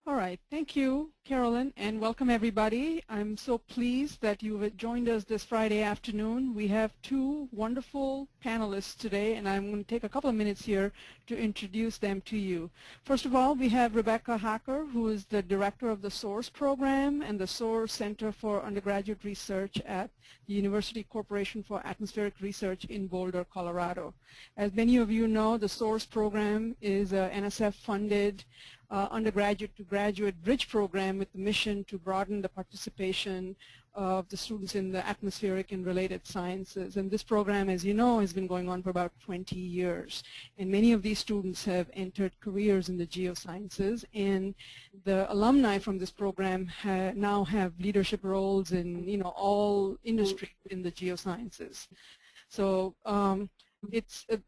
All right, thank you, Carolyn, and welcome everybody. I'm so pleased that you have joined us this Friday afternoon. We have two wonderful panelists today, and I'm going to take a couple of minutes here to introduce them to you. First of all, we have Rebecca Hacker, who is the director of the SOURCE program and the SOURCE Center for Undergraduate Research at the University Corporation for Atmospheric Research in Boulder, Colorado. As many of you know, the SOURCE program is a NSF-funded undergraduate to graduate bridge program with the mission to broaden the participation of the students in the atmospheric and related sciences. And this program, as you know, has been going on for about 20 years. And many of these students have entered careers in the geosciences. And the alumni from this program now have leadership roles in, all industry in the geosciences. So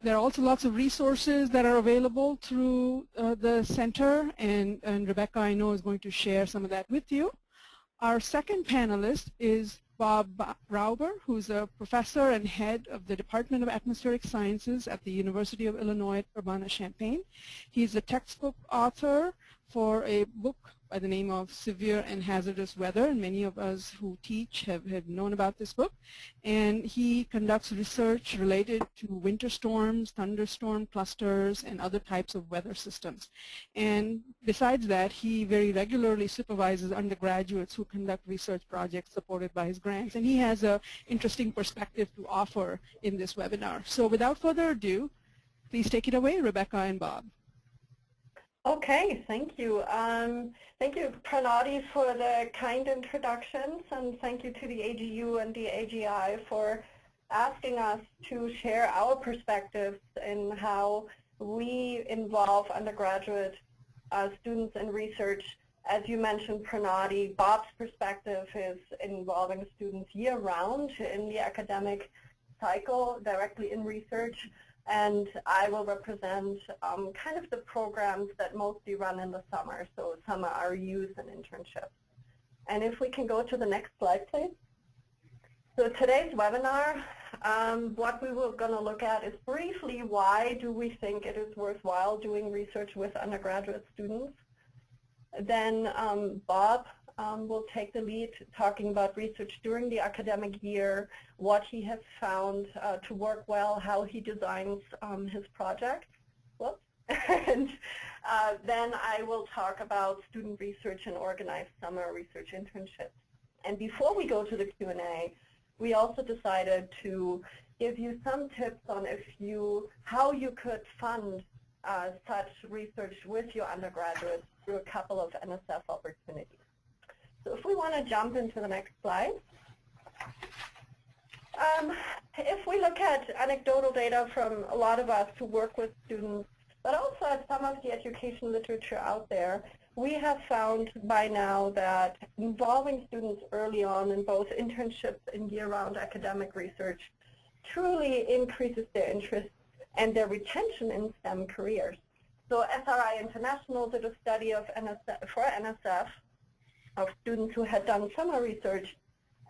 there are also lots of resources that are available through the center, and Rebecca, I know, is going to share some of that with you. Our second panelist is Bob Rauber, who's a professor and head of the Department of Atmospheric Sciences at the University of Illinois at Urbana-Champaign. He's a textbook author for a book by the name of Severe and Hazardous Weather, and many of us who teach have known about this book. And he conducts research related to winter storms, thunderstorm clusters, and other types of weather systems. And besides that, he very regularly supervises undergraduates who conduct research projects supported by his grants. And he has an interesting perspective to offer in this webinar. So without further ado, please take it away, Rebecca and Bob. Okay, thank you. Thank you, Pranati, for the kind introductions, and thank you to the AGU and the AGI for asking us to share our perspectives in how we involve undergraduate students in research. As you mentioned, Pranati, Bob's perspective is involving students year-round in the academic cycle, directly in research. And I will represent kind of the programs that mostly run in the summer, so summer RUs and internships. And if we can go to the next slide, please. So today's webinar, what we were going to look at is briefly why do we think it is worthwhile doing research with undergraduate students. Then Bob will take the lead talking about research during the academic year, what he has found to work well, how he designs his project. Whoops. And then I will talk about student research and organized summer research internships. And before we go to the Q&A, we also decided to give you some tips on how you could fund such research with your undergraduates through a couple of NSF opportunities. So if we want to jump into the next slide. If we look at anecdotal data from a lot of us who work with students, but also at some of the education literature out there, we have found by now that involving students early on in both internships and year-round academic research truly increases their interest and their retention in STEM careers. So SRI International did a study of for NSF of students who had done summer research,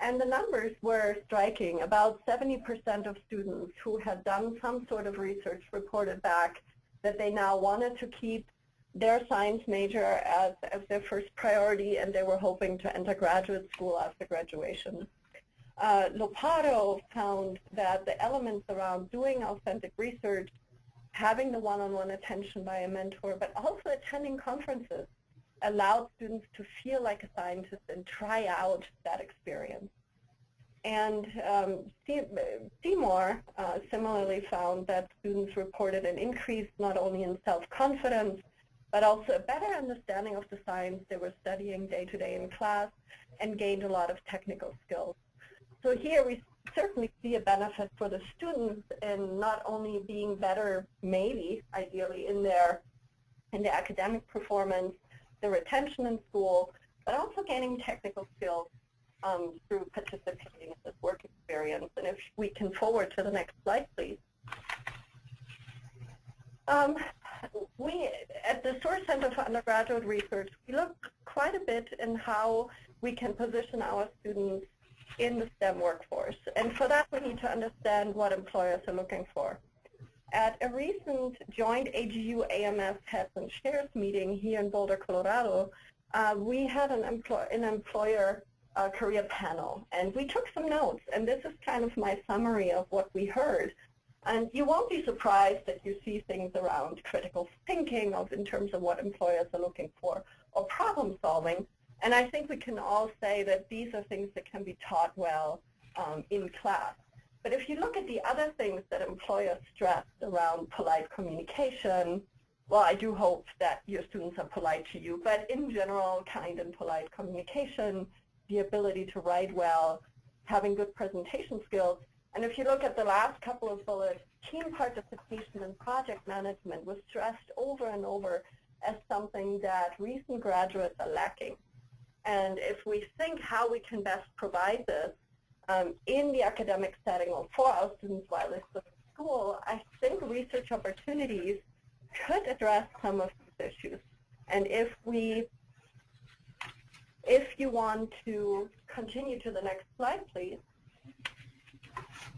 and the numbers were striking. About 70% of students who had done some sort of research reported back that they now wanted to keep their science major as their first priority, and they were hoping to enter graduate school after graduation. Loparo found that the elements around doing authentic research, having the one-on-one attention by a mentor, but also attending conferences, allowed students to feel like a scientist and try out that experience. And Seymour similarly found that students reported an increase not only in self-confidence, but also a better understanding of the science they were studying day-to-day in class, and gained a lot of technical skills. So here we certainly see a benefit for the students in not only being better, maybe, ideally, in their academic performance, the retention in school, but also gaining technical skills through participating in this work experience. And if we can forward to the next slide, please. We, at the SOURCE Center for Undergraduate Research, we look quite a bit in how we can position our students in the STEM workforce. And for that, we need to understand what employers are looking for. At a recent joint AGU AMS Heads and Chairs meeting here in Boulder, Colorado, we had an employer career panel, and we took some notes, and this is kind of my summary of what we heard. And you won't be surprised that you see things around critical thinking in terms of what employers are looking for, or problem solving. And I think we can all say that these are things that can be taught well in class. But if you look at the other things that employers stress around polite communication, well, I do hope that your students are polite to you, but in general, kind and polite communication, the ability to write well, having good presentation skills. And if you look at the last couple of bullets, team participation and project management was stressed over and over as something that recent graduates are lacking. And if we think how we can best provide this in the academic setting or for our students while they're still in school, I think research opportunities could address some of these issues. And if you want to continue to the next slide, please.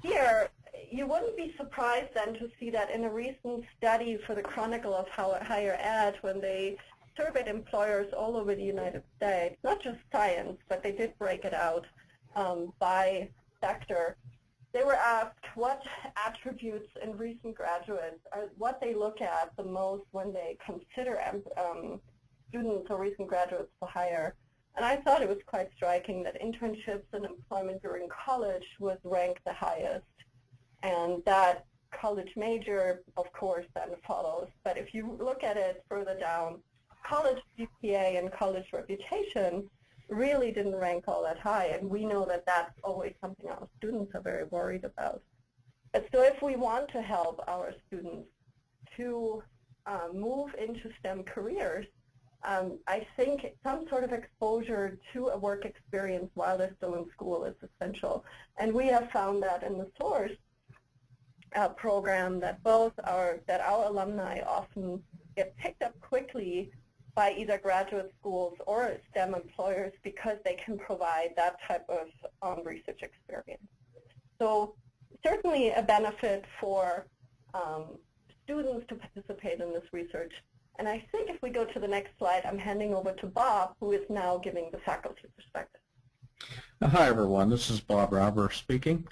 Here, you wouldn't be surprised then to see that in a recent study for the Chronicle of Higher Ed, when they surveyed employers all over the United States, not just science, but they did break it out by sector. They were asked what attributes in recent graduates are what they look at the most when they consider students or recent graduates to hire. And I thought it was quite striking that internships and employment during college was ranked the highest. And that college major, of course, then follows. But if you look at it further down, college GPA and college reputation really didn't rank all that high. And we know that that's always something our students are very worried about. But so if we want to help our students to move into STEM careers, I think some sort of exposure to a work experience while they're still in school is essential. And we have found that in the SOURCE program that our alumni often get picked up quickly by either graduate schools or STEM employers because they can provide that type of research experience. So certainly a benefit for students to participate in this research. And I think if we go to the next slide, I'm handing over to Bob, who is now giving the faculty perspective. Hi, everyone. This is Bob Rauber speaking.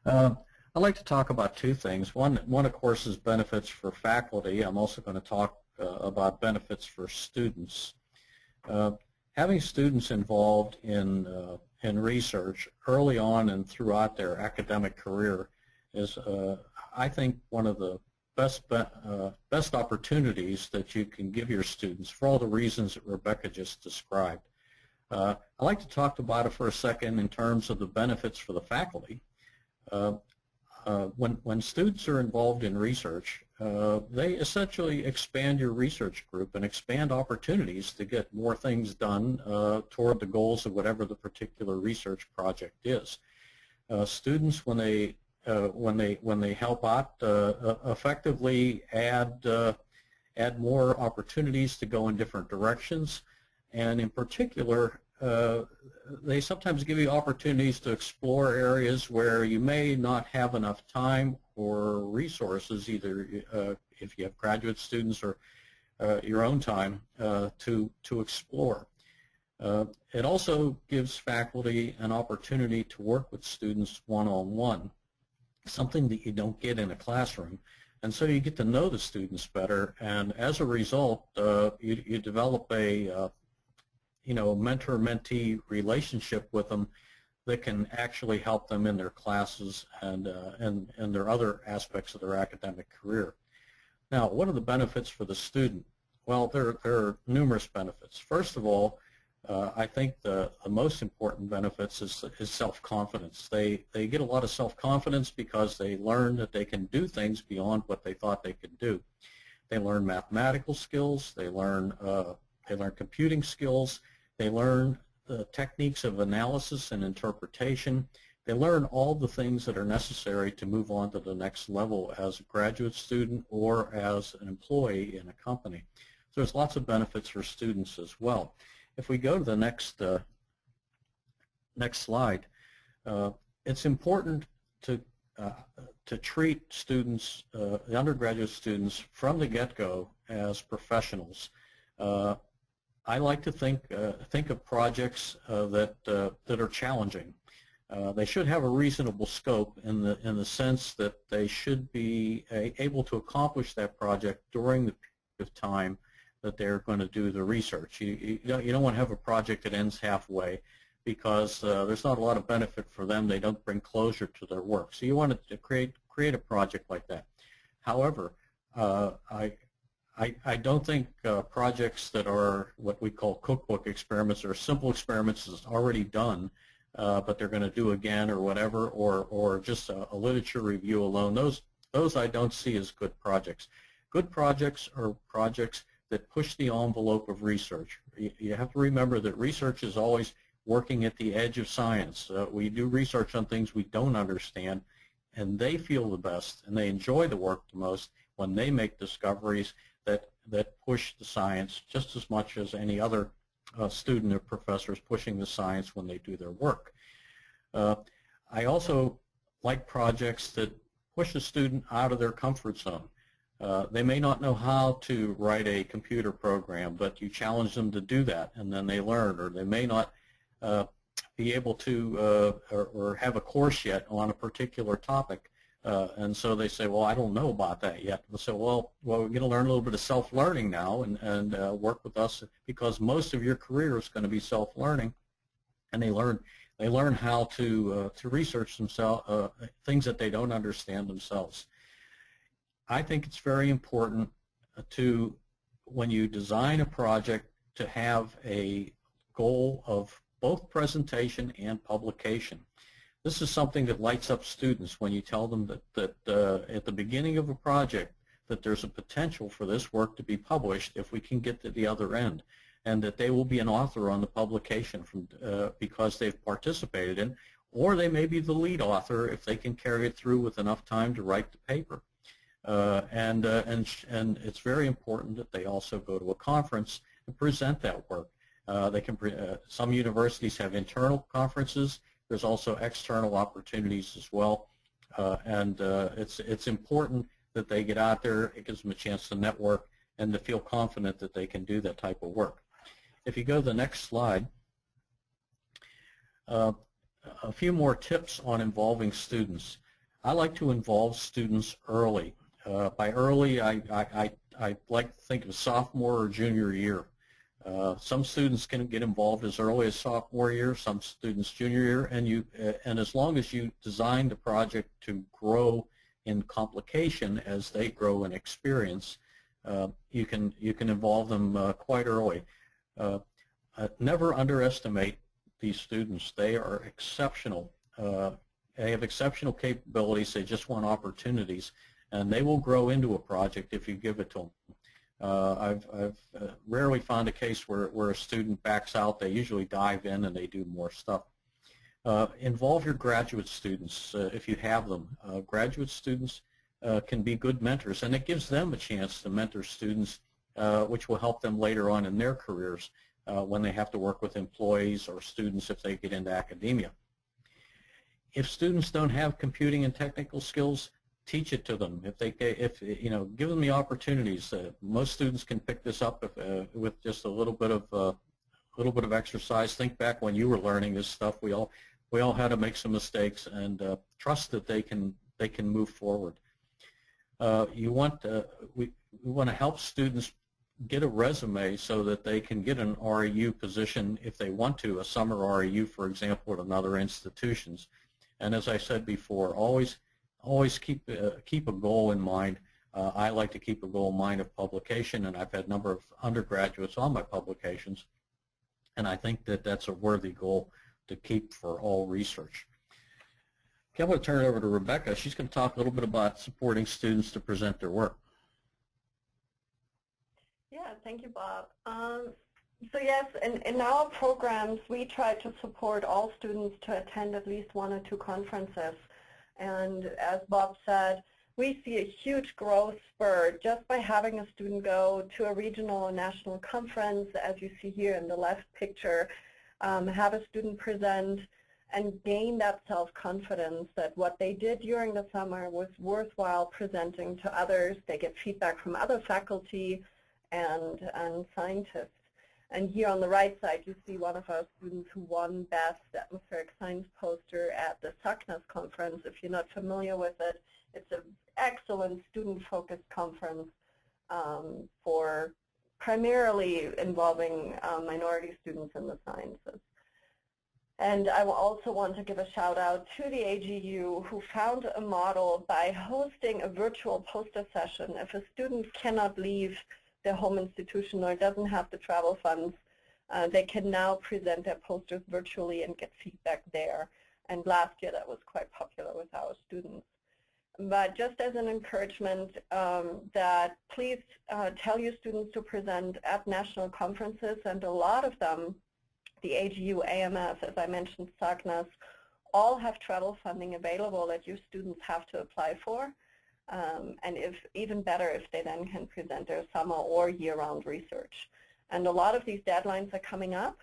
I'd like to talk about two things. One, of course, is benefits for faculty. I'm also going to talk about benefits for students. Having students involved in research early on and throughout their academic career is, I think, one of the best opportunities that you can give your students for all the reasons that Rebecca just described. I'd like to talk about it for a second in terms of the benefits for the faculty. When students are involved in research, they essentially expand your research group and expand opportunities to get more things done toward the goals of whatever the particular research project is. Students, when they help out, effectively add more opportunities to go in different directions, and in particular, they sometimes give you opportunities to explore areas where you may not have enough time or resources, either if you have graduate students or your own time to explore. It also gives faculty an opportunity to work with students one-on-one, something that you don't get in a classroom. And so you get to know the students better, and as a result, you develop a mentor-mentee relationship with them that can actually help them in their classes and their other aspects of their academic career. Now, what are the benefits for the student? Well, there are numerous benefits. First of all, I think the most important benefits is self-confidence. They get a lot of self-confidence because they learn that they can do things beyond what they thought they could do. They learn mathematical skills. They learn computing skills. They learn the techniques of analysis and interpretation. They learn all the things that are necessary to move on to the next level as a graduate student or as an employee in a company. So there's lots of benefits for students as well. If we go to the next slide, it's important to treat students, the undergraduate students, from the get-go as professionals. I like to think of projects that are challenging. They should have a reasonable scope in the sense that they should be able to accomplish that project during the period of time that they're going to do the research. You don't want to have a project that ends halfway, because there's not a lot of benefit for them. They don't bring closure to their work. So you want to create a project like that. However, I don't think projects that are what we call cookbook experiments or simple experiments that's already done, but they're going to do again or whatever, or just a literature review alone, those I don't see as good projects. Good projects are projects that push the envelope of research. You have to remember that research is always working at the edge of science. We do research on things we don't understand, and they feel the best and they enjoy the work the most when they make discoveries that push the science just as much as any other student or professor is pushing the science when they do their work. I also like projects that push a student out of their comfort zone. They may not know how to write a computer program, but you challenge them to do that, and then they learn. Or they may not be able to or have a course yet on a particular topic, and so they say, well, I don't know about that yet. So, well, we're going to learn a little bit of self-learning now, and work with us, because most of your career is going to be self-learning, and they learn how to research themselves, things that they don't understand themselves. I think it's very important to, when you design a project, to have a goal of both presentation and publication. This is something that lights up students when you tell them that at the beginning of a project that there's a potential for this work to be published if we can get to the other end, and that they will be an author on the publication because they've participated in, or they may be the lead author if they can carry it through with enough time to write the paper. And it's very important that they also go to a conference and present that work. Some universities have internal conferences. There's also external opportunities as well, and it's important that they get out there. It gives them a chance to network and to feel confident that they can do that type of work. If you go to the next slide, a few more tips on involving students. I like to involve students early. By early, I like to think of sophomore or junior year. Some students can get involved as early as sophomore year, some students junior year, and as long as you design the project to grow in complication as they grow in experience, you can involve them quite early. Never underestimate these students. They are exceptional. They have exceptional capabilities. They just want opportunities, and they will grow into a project if you give it to them. I've rarely found a case where a student backs out. They usually dive in and they do more stuff. Involve your graduate students if you have them. Graduate students can be good mentors, and it gives them a chance to mentor students, which will help them later on in their careers when they have to work with employees or students if they get into academia. If students don't have computing and technical skills, teach it to them. Give them the opportunities. Most students can pick this up with just a little bit of exercise. Think back when you were learning this stuff. We all had to make some mistakes, and trust that they can move forward. We want to help students get a resume so that they can get an REU position if they want to, a summer REU, for example, at another institutions. And as I said before, always keep a goal in mind. I like to keep a goal in mind of publication, and I've had a number of undergraduates on my publications, and I think that that's a worthy goal to keep for all research. Okay, I'm going to turn it over to Rebecca. She's going to talk a little bit about supporting students to present their work. Yeah, thank you, Bob. So yes, in our programs, we try to support all students to attend at least 1 or 2 conferences. And as Bob said, we see a huge growth spurt just by having a student go to a regional or national conference, as you see here in the left picture, have a student present and gain that self-confidence that what they did during the summer was worthwhile presenting to others. They get feedback from other faculty and scientists. And here on the right side, you see one of our students who won Best Atmospheric Science Poster at the SACNAS conference. If you're not familiar with it, it's an excellent student-focused conference for primarily involving minority students in the sciences. And I will also want to give a shout out to the AGU, who found a model by hosting a virtual poster session. If a student cannot leave their home institution or doesn't have the travel funds, they can now present their posters virtually and get feedback there. And last year that was quite popular with our students. But just as an encouragement, that please tell your students to present at national conferences, and a lot of them, the AGU, AMS, as I mentioned, SACNAS, all have travel funding available that your students have to apply for. And if even better, if they then can present their summer or year-round research. And a lot of these deadlines are coming up,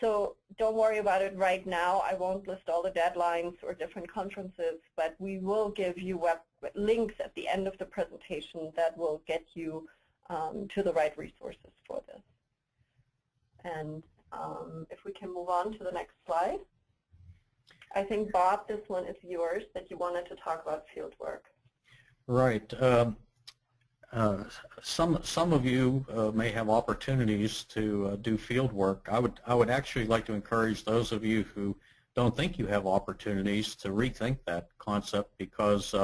so don't worry about it right now. I won't list all the deadlines or different conferences, but we will give you links at the end of the presentation that will get you to the right resources for this. And if we can move on to the next slide. I think, Bob, this one is yours, that you wanted to talk about fieldwork. Right. Some of you may have opportunities to do field work. I would actually like to encourage those of you who don't think you have opportunities to rethink that concept, because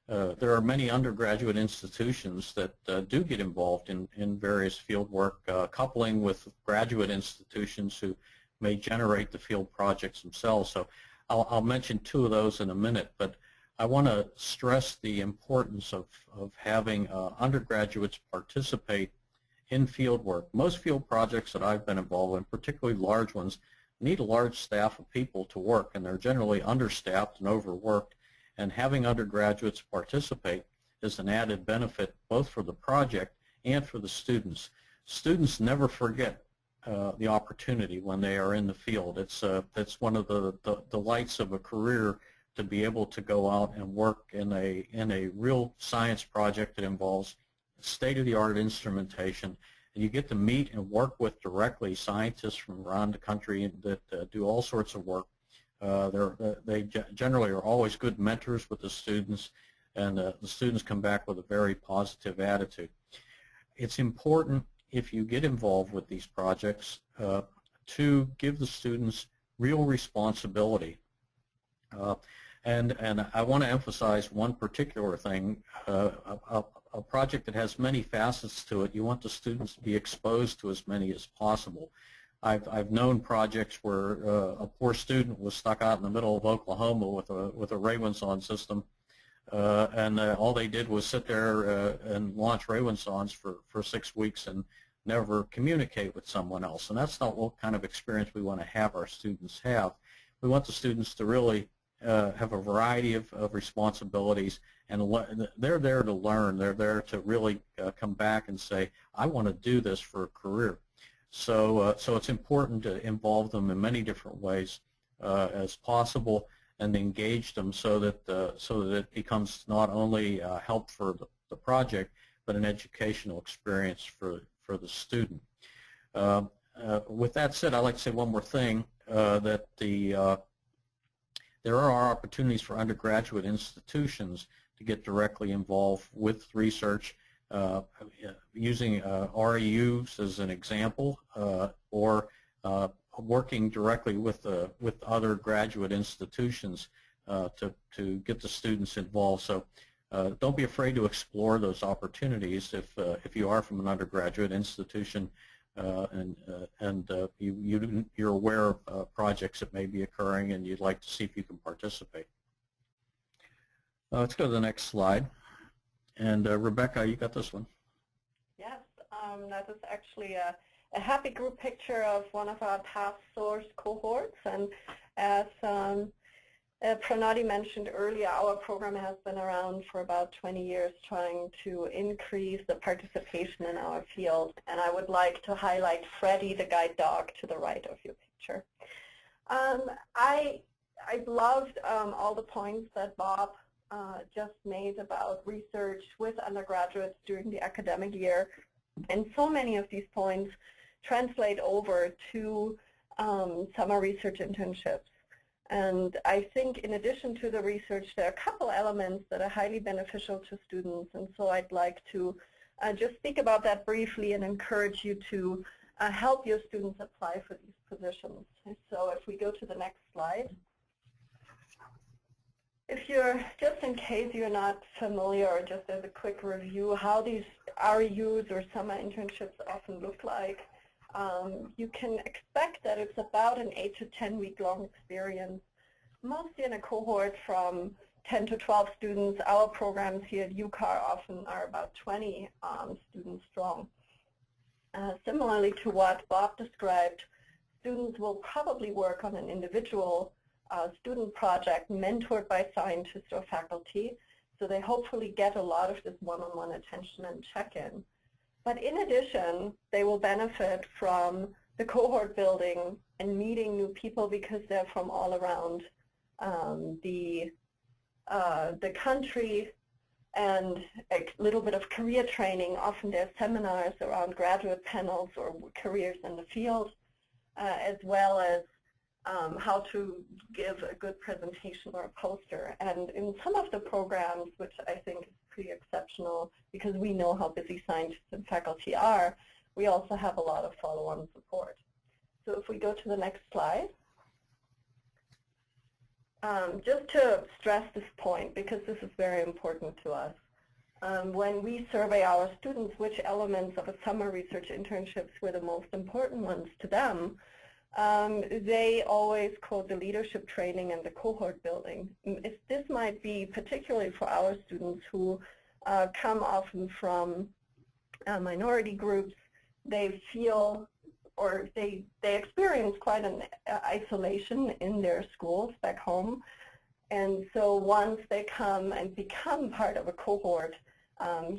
there are many undergraduate institutions that do get involved in various field work, coupling with graduate institutions who may generate the field projects themselves. So I'll mention two of those in a minute, but I want to stress the importance of having undergraduates participate in field work. Most field projects that I've been involved in, particularly large ones, need a large staff of people to work, and they're generally understaffed and overworked. And having undergraduates participate is an added benefit both for the project and for the students. Students never forget the opportunity when they are in the field. It's one of the delights of a career to be able to go out and work in a real science project that involves state-of-the-art instrumentation. And you get to meet and work with directly scientists from around the country that do all sorts of work. They generally are always good mentors with the students, and the students come back with a very positive attitude. It's important, if you get involved with these projects, to give the students real responsibility. And I want to emphasize one particular thing, a project that has many facets to it. You want the students to be exposed to as many as possible. I've known projects where a poor student was stuck out in the middle of Oklahoma with a Ravensson system, and all they did was sit there and launch Ravenssons for 6 weeks and never communicate with someone else. And that's not what kind of experience we want to have our students have. We want the students to really have a variety of responsibilities, and they're there to learn. They're there to really come back and say, I want to do this for a career. So it's important to involve them in many different ways as possible, and engage them so that it becomes not only help for the project, but an educational experience for the student. With that said, I'd like to say one more thing, that there are opportunities for undergraduate institutions to get directly involved with research, using REUs as an example, or working directly with other graduate institutions to get the students involved. So don't be afraid to explore those opportunities if you are from an undergraduate institution and you're aware of projects that may be occurring and you'd like to see if you can participate. Let's go to the next slide. And Rebecca, you got this one. Yes, that is actually a happy group picture of one of our task source cohorts. And as Pranati mentioned earlier, our program has been around for about 20 years trying to increase the participation in our field. And I would like to highlight Freddie, the guide dog, to the right of your picture. I loved all the points that Bob just made about research with undergraduates during the academic year. And so many of these points translate over to summer research internships. And I think in addition to the research, there are a couple elements that are highly beneficial to students. And so I'd like to just speak about that briefly and encourage you to help your students apply for these positions. So if we go to the next slide. If you're, just in case you're not familiar, or just as a quick review, how these REUs or summer internships often look like, you can expect that it's about an 8 to 10 week long experience, mostly in a cohort from 10 to 12 students. Our programs here at UCAR often are about 20 students strong. Similarly to what Bob described, students will probably work on an individual student project mentored by scientists or faculty, so they hopefully get a lot of this one-on-one attention and check-in. But in addition, they will benefit from the cohort building and meeting new people because they're from all around the country, and a little bit of career training. Often there's seminars around graduate panels or careers in the field, as well as how to give a good presentation or a poster. And in some of the programs, which I think is pretty exceptional because we know how busy scientists and faculty are, we also have a lot of follow-on support. So if we go to the next slide. Just to stress this point, because this is very important to us, when we survey our students which elements of a summer research internships were the most important ones to them, they always quote the leadership training and the cohort building. This might be particularly for our students who come often from minority groups. They feel, or they experience quite an isolation in their schools back home. And so once they come and become part of a cohort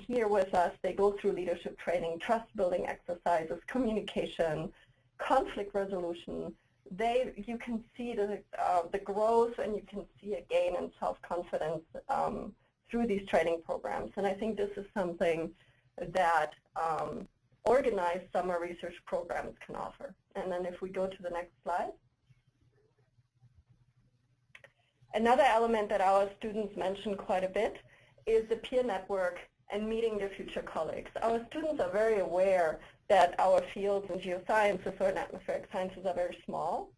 here with us, they go through leadership training, trust building exercises, communication, conflict resolution. You can see the growth, and you can see a gain in self-confidence through these training programs. And I think this is something that organized summer research programs can offer. And then if we go to the next slide. Another element that our students mention quite a bit is the peer network and meeting their future colleagues. Our students are very aware that our fields in geosciences or in atmospheric sciences are very small.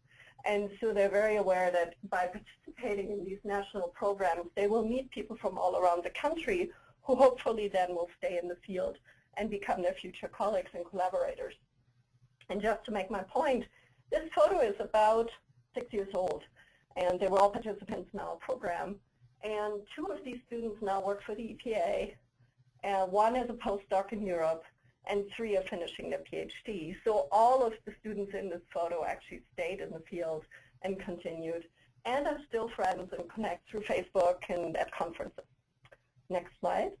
And so they're very aware that by participating in these national programs, they will meet people from all around the country who hopefully then will stay in the field and become their future colleagues and collaborators. And just to make my point, this photo is about 6 years old, and they were all participants in our program. And 2 of these students now work for the EPA, and 1 is a postdoc in Europe, and 3 are finishing their PhD. So all of the students in this photo actually stayed in the field and continued, and are still friends and connect through Facebook and at conferences. Next slide.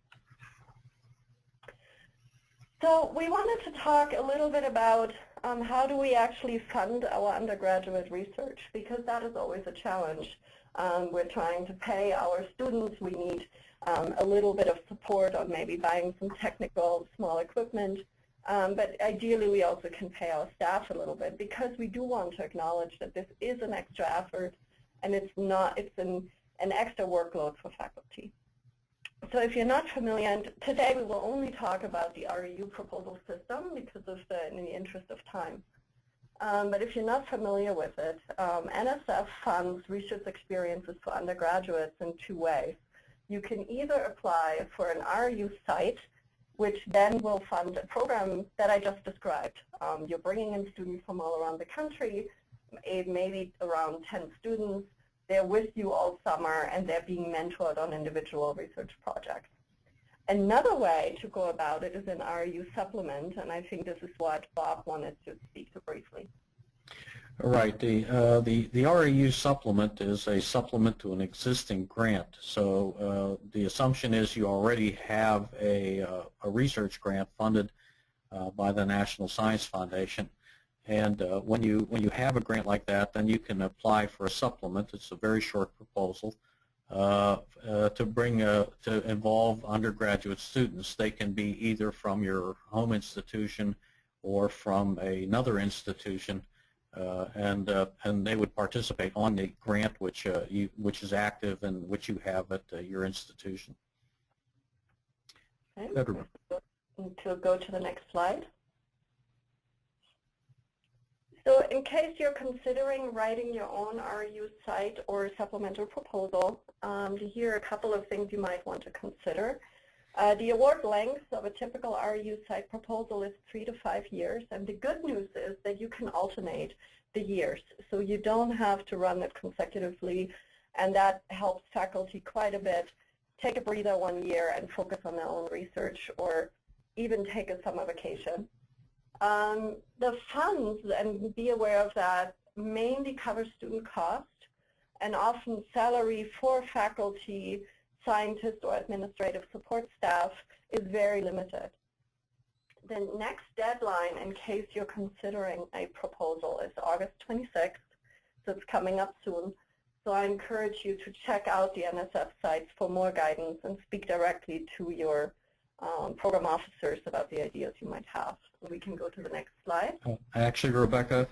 So we wanted to talk a little bit about how do we actually fund our undergraduate research, because that is always a challenge. We're trying to pay our students. We need a little bit of support on maybe buying some technical small equipment. But ideally, we also can pay our staff a little bit, because we do want to acknowledge that this is an extra effort, and it's an extra workload for faculty. So if you're not familiar, and today we will only talk about the REU proposal system because of in the interest of time. But if you're not familiar with it, NSF funds research experiences for undergraduates in 2 ways. You can either apply for an REU site, which then will fund a program that I just described. You're bringing in students from all around the country, maybe around 10 students. They're with you all summer, and they're being mentored on individual research projects. Another way to go about it is an REU supplement, and I think this is what Bob wanted to speak to briefly. Right. The REU supplement is a supplement to an existing grant. So the assumption is you already have a research grant funded by the National Science Foundation. And when you have a grant like that, then you can apply for a supplement. It's a very short proposal to involve undergraduate students. They can be either from your home institution or from another institution, and they would participate on the grant which is active and which you have at your institution. Okay. To go to the next slide. So in case you're considering writing your own REU site or supplemental proposal, here are a couple of things you might want to consider. The award length of a typical REU site proposal is 3 to 5 years, and the good news is that you can alternate the years, so you don't have to run it consecutively, and that helps faculty quite a bit take a breather 1 year and focus on their own research, or even take a summer vacation. The funds, and be aware of that, mainly cover student cost, and often salary for faculty, scientists, or administrative support staff is very limited. The next deadline, in case you're considering a proposal, is August 26th, so it's coming up soon. So I encourage you to check out the NSF sites for more guidance and speak directly to your program officers about the ideas you might have. We can go to the next slide. Actually, Rebecca,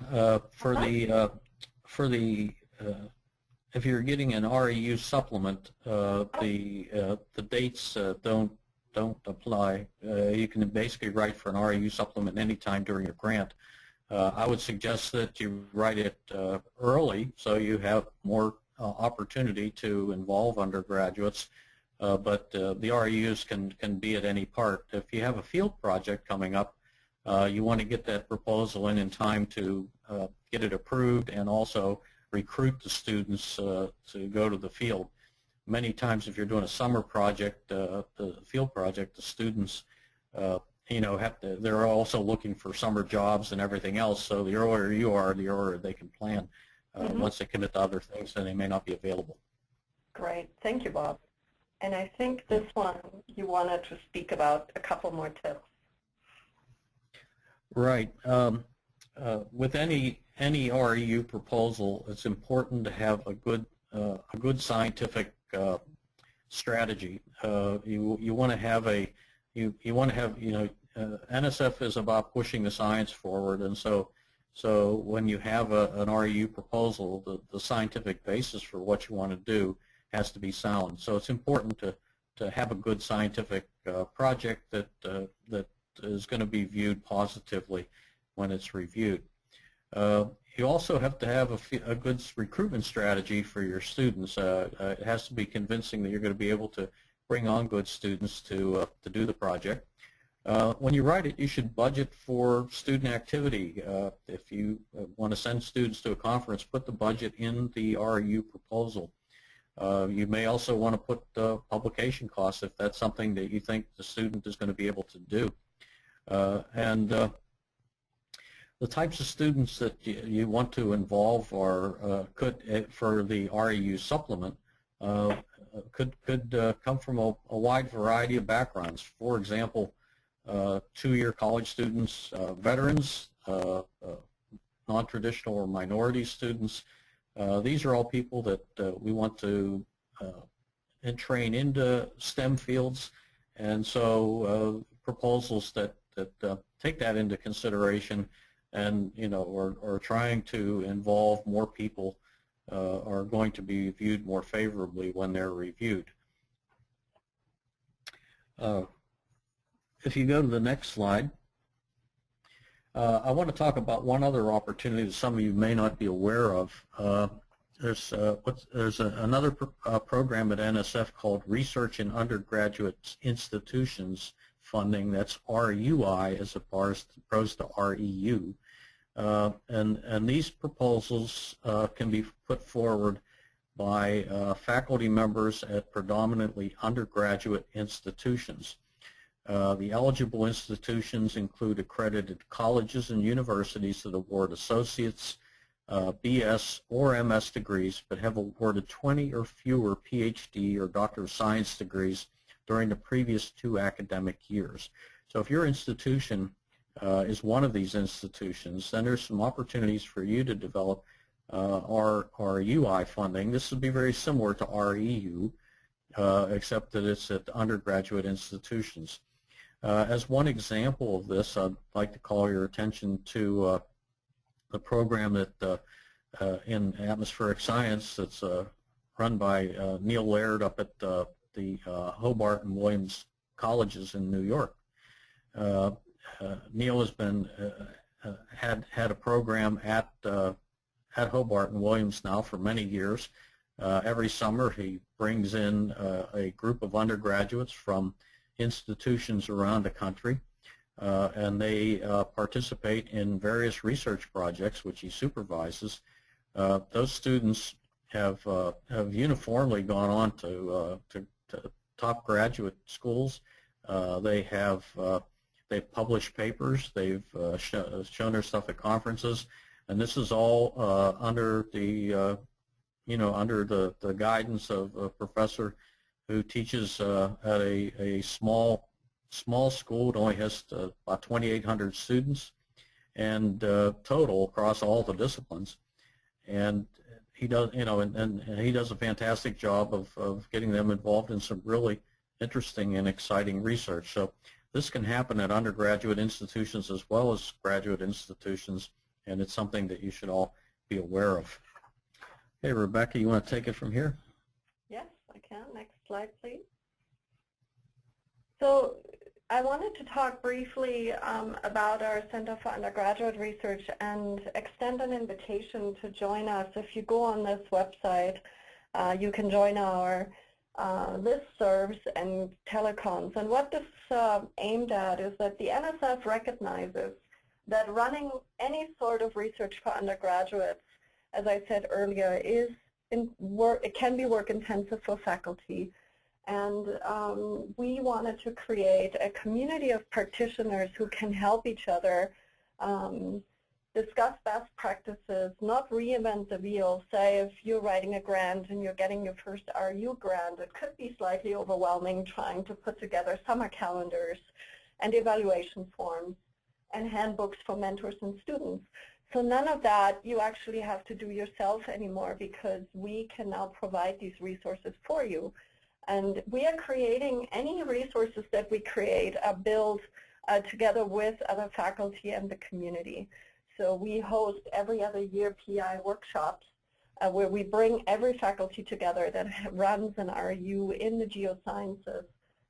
if you're getting an REU supplement, the dates don't apply. You can basically write for an REU supplement anytime during your grant. I would suggest that you write it early so you have more opportunity to involve undergraduates. But the REUs can be at any part. If you have a field project coming up, you want to get that proposal in time to get it approved and also recruit the students to go to the field. Many times if you're doing a summer project, the field project, the students they're also looking for summer jobs and everything else, so the earlier you are, the earlier they can plan. Once they commit to other things, then they may not be available. Great. Thank you, Bob. And I think this one you wanted to speak about a couple more tips. Right. With any REU proposal, it's important to have a good scientific strategy. You want to have NSF is about pushing the science forward, and so when you have an REU proposal, the scientific basis for what you want to do has to be sound. So it's important to have a good scientific project that is going to be viewed positively when it's reviewed. You also have to have a good recruitment strategy for your students. It has to be convincing that you're going to be able to bring on good students to do the project. When you write it, you should budget for student activity. If you want to send students to a conference, put the budget in the REU proposal. You may also want to put publication costs if that's something that you think the student is going to be able to do. The types of students that you want to involve are for the REU supplement could come from a wide variety of backgrounds. For example, two-year college students, veterans, non-traditional or minority students. These are all people that we want to train into STEM fields, and so proposals that take that into consideration and are trying to involve more people are going to be viewed more favorably when they're reviewed. If you go to the next slide, I want to talk about one other opportunity that some of you may not be aware of. There's another program at NSF called Research in Undergraduate Institutions Funding. That's RUI as opposed to REU. And these proposals can be put forward by faculty members at predominantly undergraduate institutions. The eligible institutions include accredited colleges and universities that award associates, BS or MS degrees, but have awarded 20 or fewer PhD or Doctor of Science degrees during the previous 2 academic years. So if your institution is one of these institutions, then there's some opportunities for you to develop RUI funding. This would be very similar to REU, except that it's at undergraduate institutions. As one example of this, I'd like to call your attention to the program that in atmospheric science that's run by Neil Laird up at the Hobart and Williams colleges in New York. Neil has been had a program at Hobart and Williams now for many years. Every summer he brings in a group of undergraduates from institutions around the country, and they participate in various research projects which he supervises. Those students have uniformly gone on to top graduate schools. They've published papers. They've shown their stuff at conferences, and this is all under the under the guidance of a professor who teaches at a small school. It only has about 2,800 students, and total across all the disciplines. And he does, and he does a fantastic job of getting them involved in some really interesting and exciting research. So this can happen at undergraduate institutions as well as graduate institutions, and it's something that you should all be aware of. Hey, Rebecca, you want to take it from here? Yes, I can. Next slide, please. So I wanted to talk briefly about our Center for Undergraduate Research and extend an invitation to join us. If you go on this website, you can join our listservs and telecons. And what this aimed at is that the NSF recognizes that running any sort of research for undergraduates, as I said earlier, it can be work intensive for faculty. And we wanted to create a community of practitioners who can help each other discuss best practices, not reinvent the wheel. Say if you're writing a grant and you're getting your first RU grant, it could be slightly overwhelming trying to put together summer calendars and evaluation forms and handbooks for mentors and students. So none of that you actually have to do yourself anymore, because we can now provide these resources for you. And we are creating, any resources that we create are built together with other faculty and the community. So we host every other year PI workshops where we bring every faculty together that runs an RU in the Geosciences.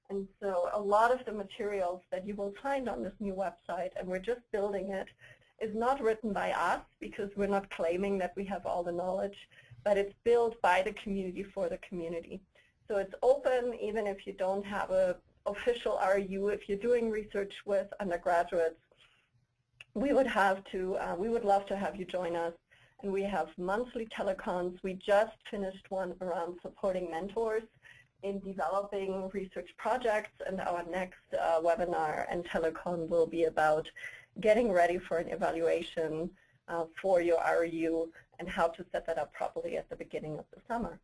And so a lot of the materials that you will find on this new website, and we're just building it, is not written by us because we're not claiming that we have all the knowledge, but it's built by the community for the community. So it's open even if you don't have an official RU. If you're doing research with undergraduates, we would love to have you join us. And we have monthly telecons. We just finished one around supporting mentors in developing research projects, and our next webinar and telecon will be about getting ready for an evaluation for your RU and how to set that up properly at the beginning of the summer.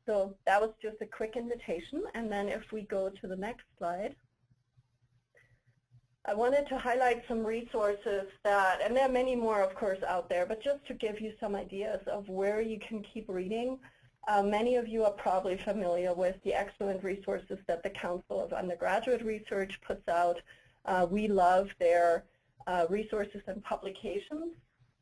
So that was just a quick invitation. And then if we go to the next slide, I wanted to highlight some resources that, and there are many more of course out there, but just to give you some ideas of where you can keep reading. Many of you are probably familiar with the excellent resources that the Council of Undergraduate Research puts out. We love their resources and publications,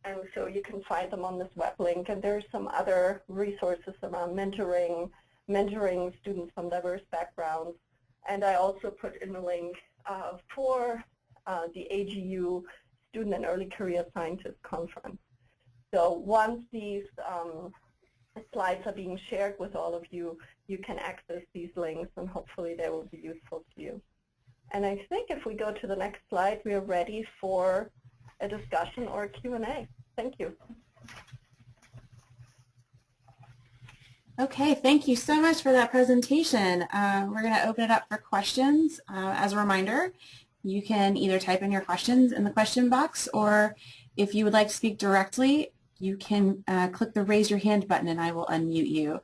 and so you can find them on this web link. And there's some other resources around mentoring students from diverse backgrounds. And I also put in the link for the AGU Student and Early Career Scientist Conference. So once these slides are being shared with all of you, you can access these links, and hopefully they will be useful to you. And I think if we go to the next slide, we are ready for a discussion or a Q&A. Thank you. Okay, thank you so much for that presentation. We're going to open it up for questions. As a reminder, you can either type in your questions in the question box, or if you would like to speak directly, you can click the raise your hand button and I will unmute you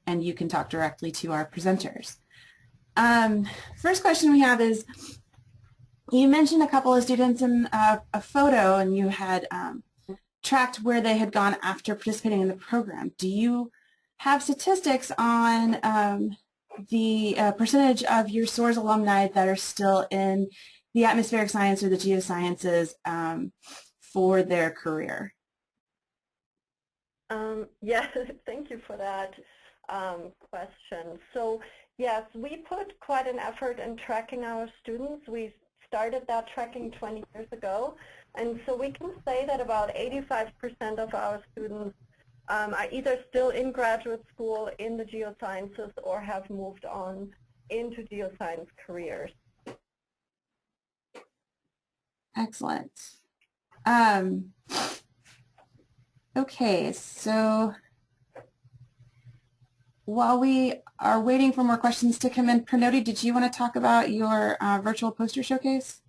and you can talk directly to our presenters. First question we have is, you mentioned a couple of students in a photo, and you had tracked where they had gone after participating in the program. Do you have statistics on the percentage of your SOARS alumni that are still in the atmospheric science or the geosciences for their career? Yes, thank you for that question. So yes, we put quite an effort in tracking our students. We started that tracking 20 years ago, and so we can say that about 85% of our students are either still in graduate school in the geosciences or have moved on into geoscience careers. Excellent. Okay, so while we are waiting for more questions to come in, Pranoti, did you want to talk about your virtual poster showcase?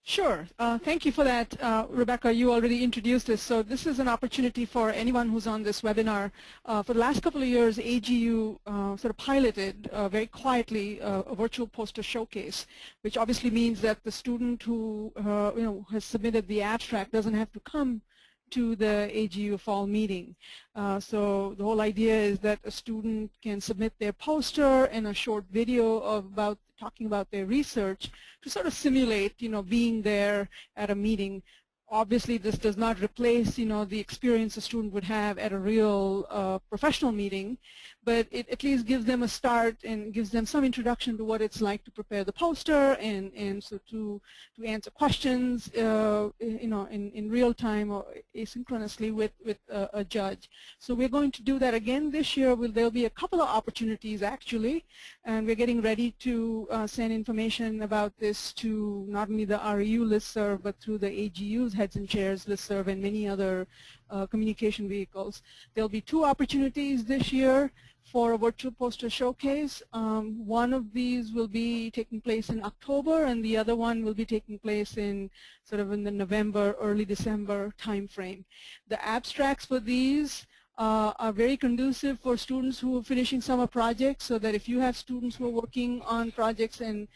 Sure. Thank you for that, Rebecca. You already introduced this. So this is an opportunity for anyone who's on this webinar. For the last couple of years, AGU sort of piloted very quietly a virtual poster showcase, which obviously means that the student who has submitted the abstract doesn't have to come to the AGU fall meeting. So the whole idea is that a student can submit their poster and a short video about talking about their research to sort of simulate, being there at a meeting. Obviously, this does not replace, the experience a student would have at a real professional meeting, but it at least gives them a start and gives them some introduction to what it's like to prepare the poster and so to answer questions, in real time or asynchronously with a judge. So we're going to do that again this year. There'll be a couple of opportunities actually, and we're getting ready to send information about this to not only the REU listserv but through the AGU's Heads and Chairs listserv and many other communication vehicles. There'll be two opportunities this year for a virtual poster showcase. One of these will be taking place in October, and the other one will be taking place in sort of in the November, early December timeframe. The abstracts for these are very conducive for students who are finishing summer projects, so that if you have students who are working on projects and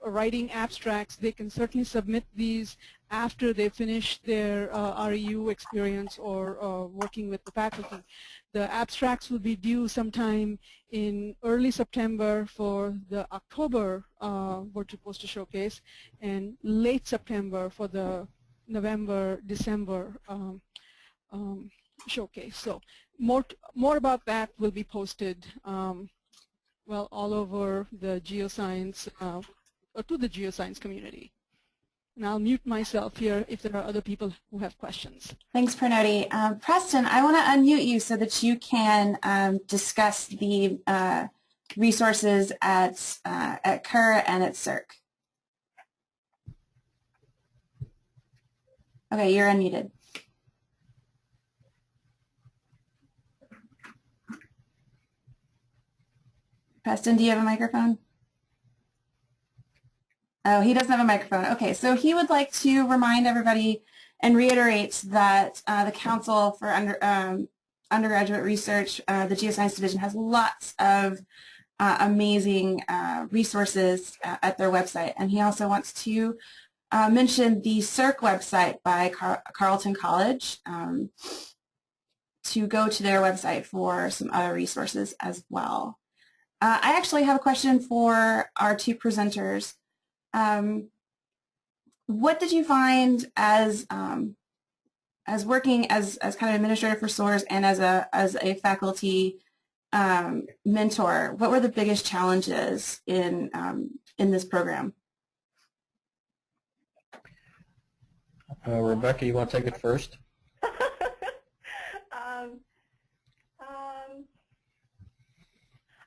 writing abstracts, they can certainly submit these after they finish their REU experience or working with the faculty. The abstracts will be due sometime in early September for the October virtual poster showcase and late September for the November, December showcase. So more about that will be posted all over the geoscience or to the geoscience community. And I'll mute myself here if there are other people who have questions. Thanks, Pranoti. Preston, I want to unmute you so that you can discuss the resources at CUR and at CERC. Okay, you're unmuted. Preston, do you have a microphone? Oh, he doesn't have a microphone. Okay, so he would like to remind everybody and reiterate that the Council for Undergraduate Research, the Geoscience Division, has lots of amazing resources at their website. And he also wants to mention the CERC website by Carleton College to go to their website for some other resources as well. I actually have a question for our two presenters. What did you find as working as kind of administrator for SOARS and as a faculty mentor? What were the biggest challenges in this program? Rebecca, you want to take it first?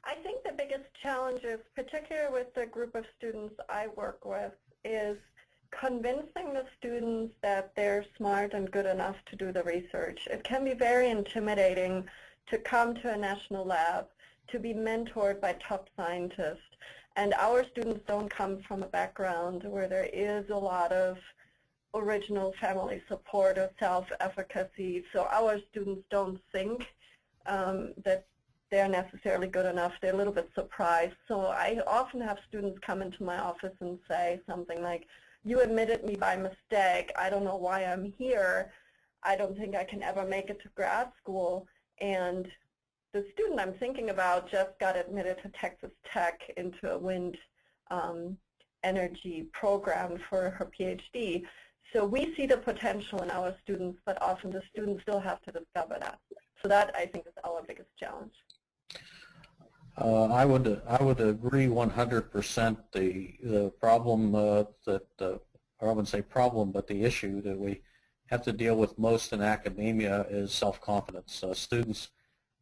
I think the biggest challenges, particularly with the group of students I work with, is convincing the students that they're smart and good enough to do the research. It can be very intimidating to come to a national lab, to be mentored by top scientists. And our students don't come from a background where there is a lot of original family support or self-efficacy. So our students don't think that they're necessarily good enough. They're a little bit surprised. So I often have students come into my office and say something like, you admitted me by mistake. I don't know why I'm here. I don't think I can ever make it to grad school. And the student I'm thinking about just got admitted to Texas Tech into a wind energy program for her PhD. So we see the potential in our students, but often the students still have to discover that. So that, I think, is our biggest challenge. I would agree 100%. The problem or I wouldn't say problem, but the issue that we have to deal with most in academia is self-confidence. Students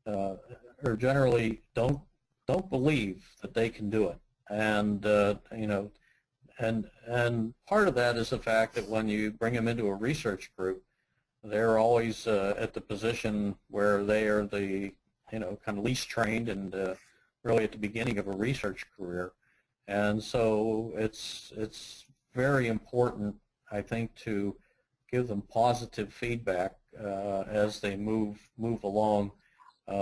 or generally don't believe that they can do it, and you know, and part of that is the fact that when you bring them into a research group, they're always at the position where they are the kind of least trained and really at the beginning of a research career, and so it's very important, I think, to give them positive feedback as they move along,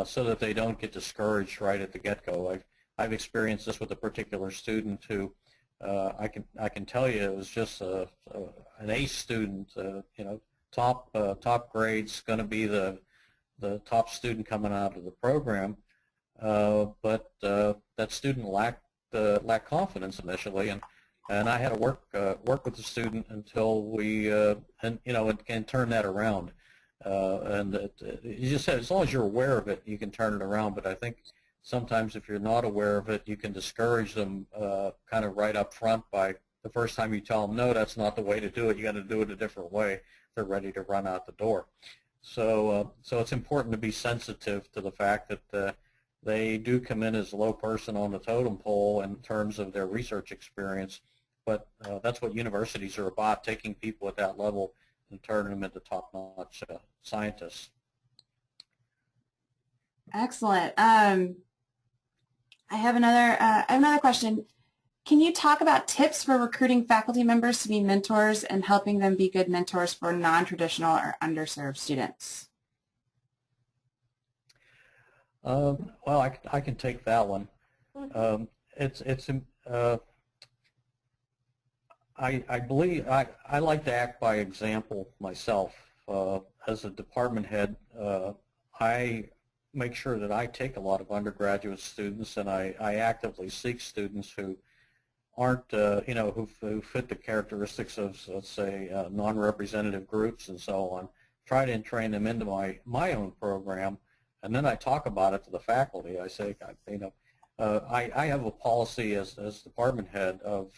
so that they don't get discouraged right at the get-go. I've experienced this with a particular student who I can tell you it was just an A student, top grades, going to be the top student coming out of the program, but that student lacked confidence initially, and I had to work with the student until we and turn that around. And you just said as long as you're aware of it, you can turn it around. But I think sometimes if you're not aware of it, you can discourage them kind of right up front by the first time you tell them, no, that's not the way to do it. You got to do it a different way. They're ready to run out the door. So it's important to be sensitive to the fact that they do come in as a low person on the totem pole in terms of their research experience. But that's what universities are about, taking people at that level and turning them into top-notch scientists. Excellent. I have another question. Can you talk about tips for recruiting faculty members to be mentors and helping them be good mentors for non-traditional or underserved students? Well, I can take that one. I believe I like to act by example myself. As a department head, I make sure that I take a lot of undergraduate students, and I actively seek students who aren't, who fit the characteristics of, let's say, non-representative groups and so on. Try to train them into my own program, and then I talk about it to the faculty. I say, I have a policy as department head of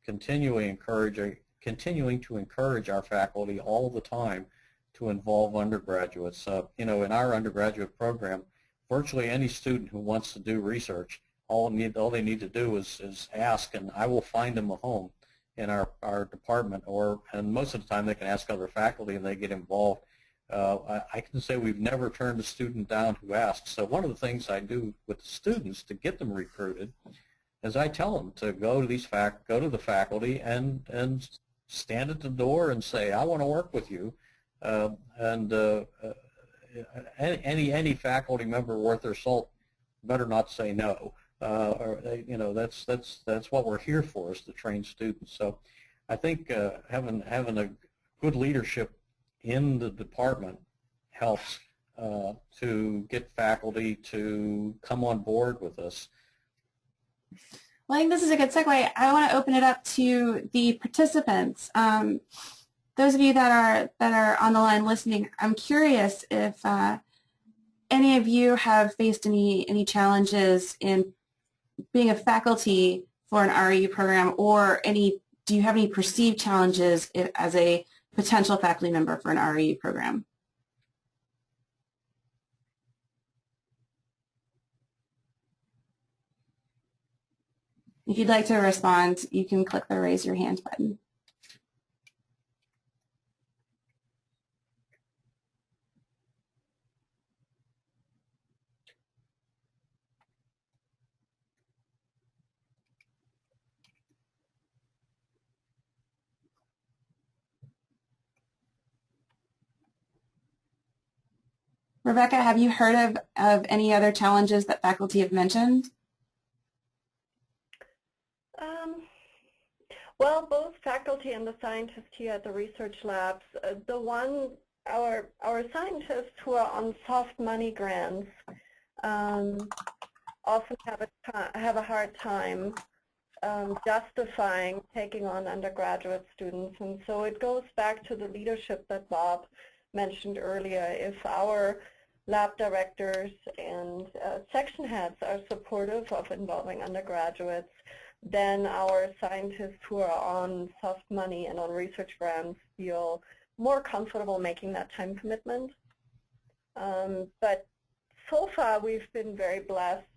continuing to encourage our faculty all the time to involve undergraduates. In our undergraduate program, virtually any student who wants to do research, all they need to do is ask, and I will find them a home in our department. And most of the time they can ask other faculty and they get involved. I can say we've never turned a student down who asks. So one of the things I do with the students to get them recruited is I tell them to go to the faculty and stand at the door and say, I want to work with you. Any faculty member worth their salt better not say no. That's what we're here for, is to train students. So I think having a good leadership in the department helps to get faculty to come on board with us. Well, I think this is a good segue. I want to open it up to the participants. Those of you that are on the line listening, I'm curious if any of you have faced any challenges in being a faculty for an REU program, or do you have any perceived challenges as a potential faculty member for an REU program? If you'd like to respond, you can click the raise your hand button. Rebecca, have you heard of any other challenges that faculty have mentioned? Well, both faculty and the scientists here at the research labs, our scientists who are on soft money grants, often have a hard time justifying taking on undergraduate students. And so it goes back to the leadership that Bob mentioned earlier. If our lab directors and section heads are supportive of involving undergraduates, then our scientists who are on soft money and on research grants feel more comfortable making that time commitment. But so far we've been very blessed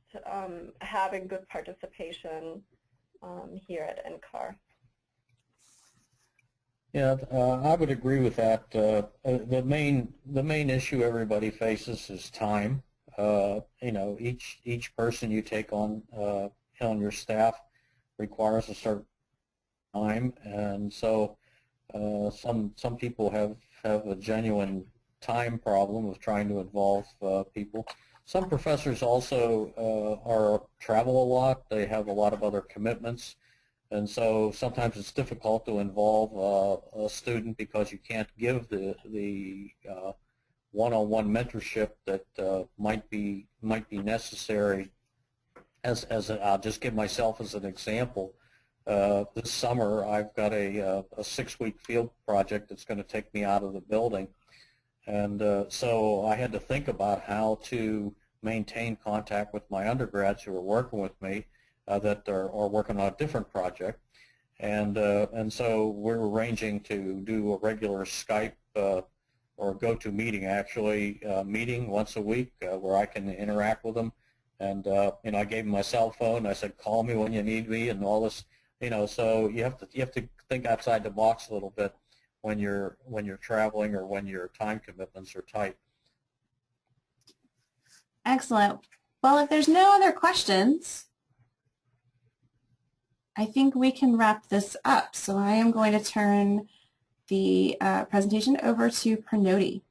having good participation here at NCAR. Yeah, I would agree with that. The main issue everybody faces is time. You know, each person you take on your staff requires a certain time, and so some people have a genuine time problem with trying to involve people. Some professors also travel a lot. They have a lot of other commitments. And so sometimes it's difficult to involve a student because you can't give the one-on-one mentorship that might be necessary. I'll just give myself as an example. This summer I've got a 6-week field project that's going to take me out of the building, and so I had to think about how to maintain contact with my undergrads who are working with me. That are working on a different project, and so we're arranging to do a regular Skype or GoToMeeting actually meeting once a week where I can interact with them, and you know, I gave them my cell phone. I said, call me when you need me, and all this, you know. So you have to think outside the box a little bit when you're traveling or when your time commitments are tight. Excellent. Well, if there's no other questions, I think we can wrap this up. So I am going to turn the presentation over to Pranoti.